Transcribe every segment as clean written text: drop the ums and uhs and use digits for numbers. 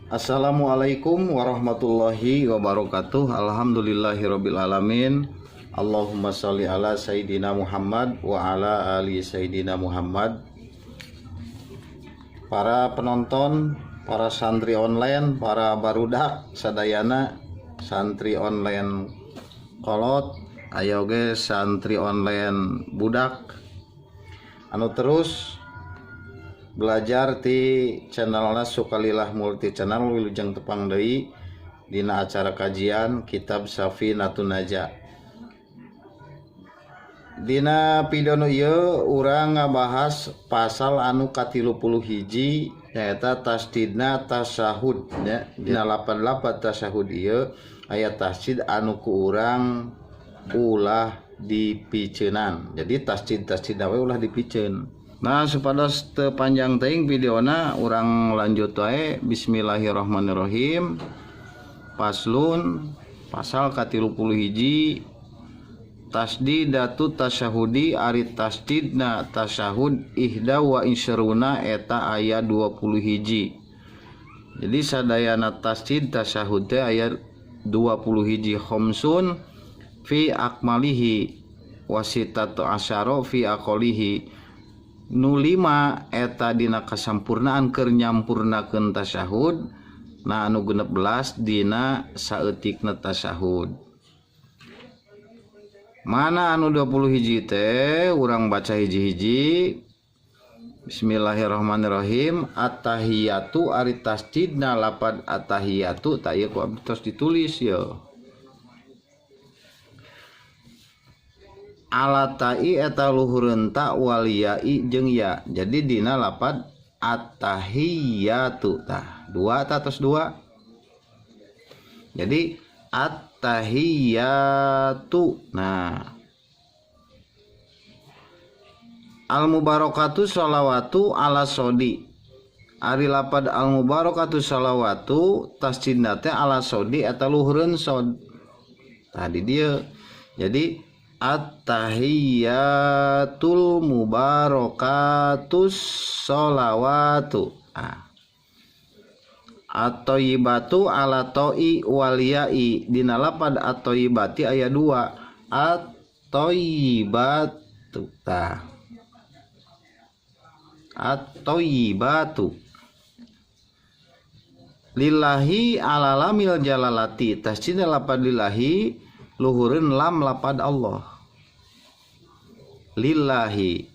Assalamualaikum warahmatullahi wabarakatuh. Alhamdulillahirabbil alamin. Allahumma shalli ala sayyidina Muhammad wa ala ali sayyidina Muhammad. Para penonton, para santri online, para barudak sadayana, santri online kolot, ayo ge santri online budak anu terus belajar di channelna Sukalillah Multi Channel wilujeng tepang deui dina acara kajian kitab Safinatun Najah. Dina video ieu urang ngabahas pasal anu ka-30 hiji nyaeta tasdidna tasyahud nya. Dina 88 tasyahud ieu aya tasdid anu ku urang ulah dipiceunan. Jadi tasdid we ulah dipiceun. Nah, supados teu panjang teuing videona urang lanjut wae. Bismillahirrahmanirrahim. Paslun pasal ka-30 hiji tasdidatu tasyahudi ari tasdidna tasyahud ihda wa isyruna eta aya 20 hiji. Jadi sadayana tasdid tasyahud teh aya 20 hiji. Khamsun fi akmalihi wasitatu asyara fi aqalihi. Nu 5 eta dina kasampurnaan keur nyampurnakeun tasyahud. Nah anu 16 dina saeutikna tasyahud. Mana anu 20 hiji teh urang baca hiji-hiji. Bismillahirrahmanirrahim. At-tahiyatu ari tasdidna lapad at-tahiyatu ta ieu ku terus ditulis ya. Alatai eta luhureun ta wal ya'i jeung ya. Jadi dina lapad at-tahiyatu tah. 2 ta tos 2. Jadi at-tahiyatu. Nah. Al-mubarakatu sholawatu ala sodi. Ari lapad al-mubarakatu sholawatu tasdidna teh ala sodi eta luhureun sod. Tadi dia. Jadi at-tahiyyatul mubarakatus sholawatu. At-thayyibatu ala to'i wal ya'i. Dina lapad at-thayyibati aya 2. At-thayyibatu. At-thayyibatu. Lillahi ala lamil jalalati. Tasdidna lapad lillahi luhureun lam lapad Allah. Lillahi.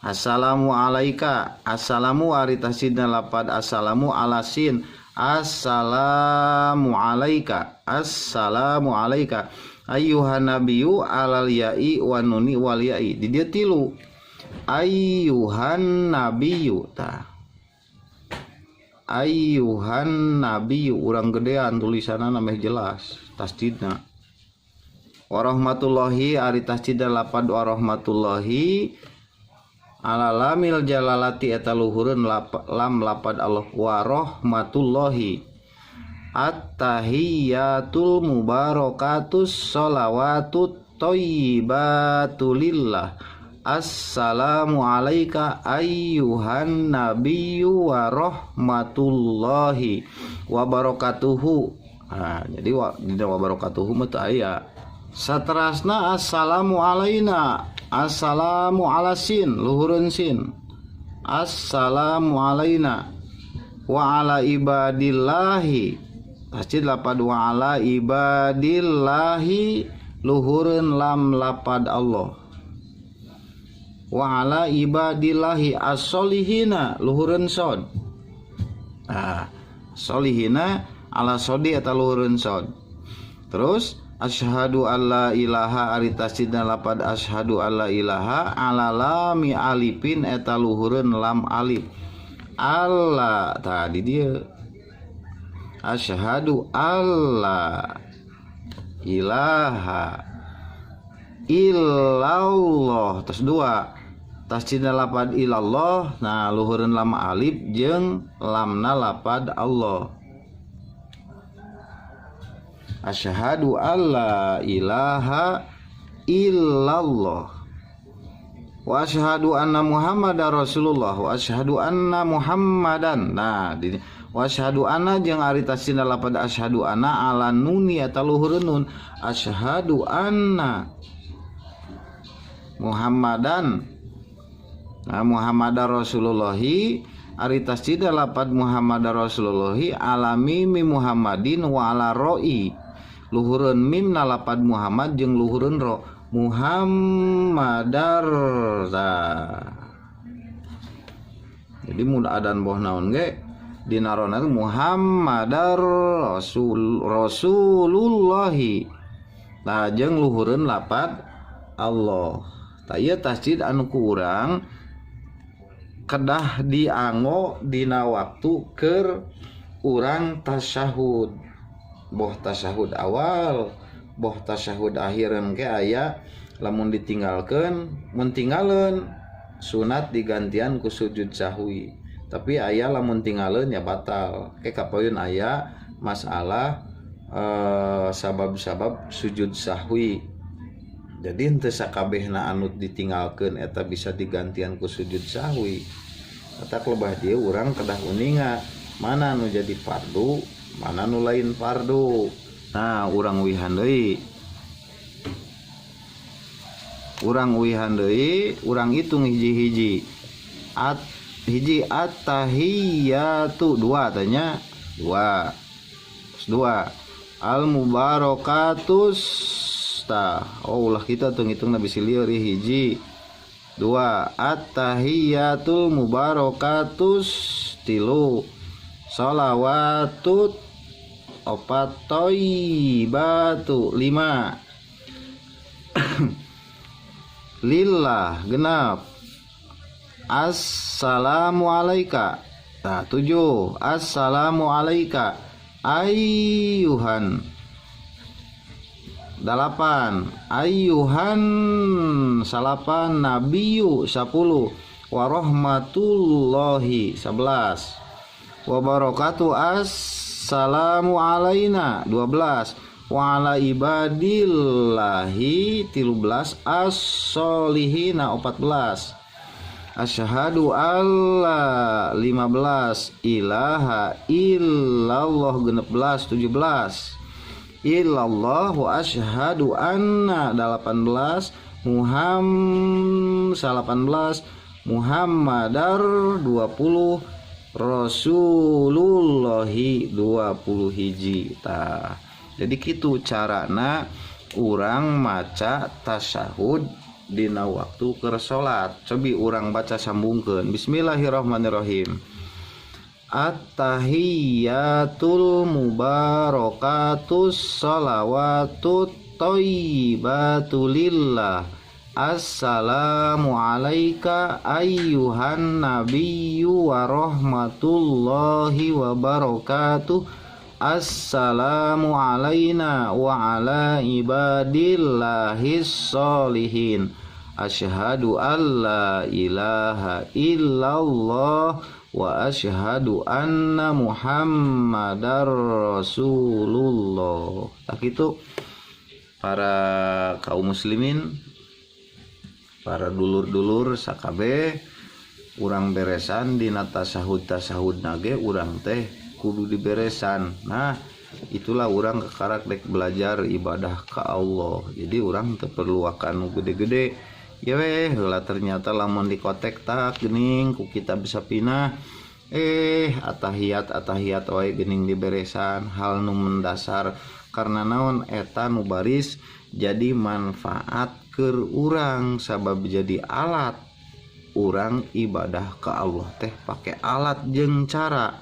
Assalamu alaika. Assalamu ari tasdidna lapad assalamu ala sin. Assalamu alaika. Assalamu alaika. Ayyuhan nabiyyu alal ya'i wa nuni wal ya'i. Di dia 3. Ayyuhan nabiyyu tah. Ayyuhan nabiyyu urang gedean tulisanna meh jelas tasdidna. Warahmatullahi ari tasdidna lapad warahmatullahi ala lamil jalalati eta luhureun lam lapad Allah warahmatullahi. At-tahiyyatul mubarakatus sholawatut thayyibatu lillah. Assalamu alaika ayyuhan nabiyyu wa rahmatullahi wa barakatuhu. Jadi dina wa barakatuhu mah teu aya. Saterasna assalamu alaina. Assalamu ala sin luhureun sin. Assalamu alaina wa ala ibadillahi. Tasdid lapad wa ala ibadillahi luhureun lam lapad Allah. Wa ala ibadillahi as-solihina luhureun sod. Solihina ala sodi eta luhureun sod. Terus asyhadu alla ilaha ari tasdidna lapad asyhadu alla ilaha ala lami alifin eta luhureun lam alif. Allah tadi dia. Asyhadu alla ilaha illallah. Terus 2 tasdidna lapad ilallah. Nah luhureun lam alif jeung lamna lapad Allah. Asyhadu alla ilaha illallah wa asyhadu anna muhammadar rasulullah wa asyhadu anna muhammadan. Nah wa asyhadu anna jeung ari tasdidna lapad asyhadu anna ala nuni eta luhur nun asyhadu anna Muhammadan Muhammadar Rasulullahi ari tasdidna lapad Muhammadar Rasulullahi ala mimi Muhammadin wa ala roi luhureun mim na lapad Muhammad jeung luhureun ro Muhammadar. Jadi mudah adan boh naon ge dinarona Muhammadar Rasulullahi. Nah jeung luhureun lapad Allah. Tah ieu tasdid anu ku urang kedah dianggo dina waktu keur urang tasyahud. Boh tasyahud awal, boh tasyahud akhireun ge aya lamun ditinggalkeun mun tinggalkeun sunat digantian ku sujud sahwi. Tapi aya lamun tinggalkeun ya batal. Ke kapoeun aya masalah sabab-sabab sujud sahwi. Jadi henteu sakabehna anu ditinggalkeun eta bisa digantian ku sujud sahwi. Eta lebah dia urang kedah uninga mana anu jadi fardu, mana anu lain fardu. Nah, urang wihan deui. Urang wihan deui, urang hitung hiji-hiji. Hiji at-tahiyatu dua tanya dua. Dua. Al-mubarakatus ulah kita hitung bisi lieur hiji dua at-tahiyatul mubarakatus tilu sholawatut opat thayyibatu lima lillah genap assalamu alaika. Nah 7 assalamu alaika ayyuhan. 8 ayyuhan salapan nabiyyu 10 warahmatullahi 11 wabarakatuh assalamu alaina 12 wa ala ibadillahi 13 as-solihina 14 asyhadu alla 15 ilaha illallah 16 17 illallah wa asyhadu anna 18 Muhammadar 20 Rasulullahi 20 hiji. Tah jadi kitu carana urang maca tasyahud dina waktu keur salat. Cobi urang baca sambungkeun. Bismillahirrahmanirrahim. At-tahiyyatul mubarakatus sholawatut thayyibatu lillah assalamu alaika ayyuhan nabiyyu wa rahmatullahi wa barakatuh assalamu alaina wa ala ibadillahis sholihin asyhadu alla ilaha illallah wa asyhadu anna Muhammadar Rasulullah. Tak itu para kaum muslimin, para dulur-dulur sakabeh urang beresan dina tasahud nage urang teh kudu diberesan. Nah, itulah urang kekarak dek belajar ibadah ka Allah. Jadi urang teu perlu akan gede-gede. Ya weh lah ternyata lamun dikotek tak gening ku kita bisa pinah atahiyat wae gening diberesan hal nu mendasar karena naon eta nu baris jadi manfaat keur urang sabab jadi alat urang ibadah ke Allah teh pake alat jeung cara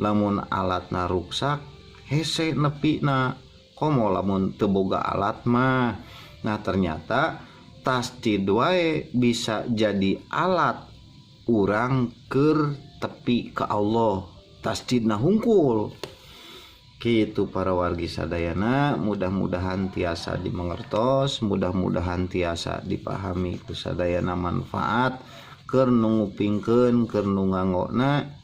lamun alatna ruksak hese nepina komo lamun teu boga alat mah. Nah ternyata tasdid wae bisa jadi alat urang keur tepi ke Allah tasdidna hungkul kitu para wargi sadayana. Mudah-mudahan tiasa dimengertos, mudah-mudahan tiasa dipahami ku sadayana manfaat keur nu ngupingkeun keur nu nganggona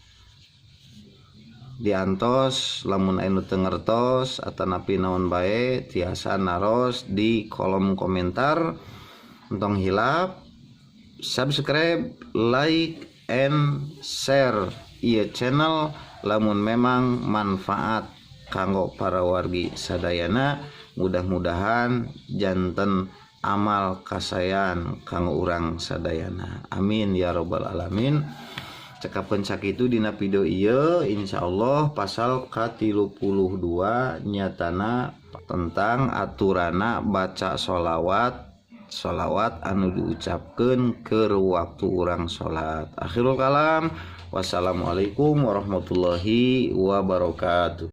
diantos lamun anu teu ngertos atanapi naon bae tiasa naros di kolom komentar. Entong hilap, subscribe, like, and share ieu channel lamun memang manfaat kanggo para wargi sadayana, mudah-mudahan janten amal kasayan kanggo urang sadayana. Amin ya robbal alamin. Cekapen sakitu dina video ieu insyaallah pasal ka-32 nyatana tentang aturana baca sholawat anu diucapkeun keur waktu urang salat. Akhirul kalam, wassalamualaikum warahmatullahi wabarakatuh.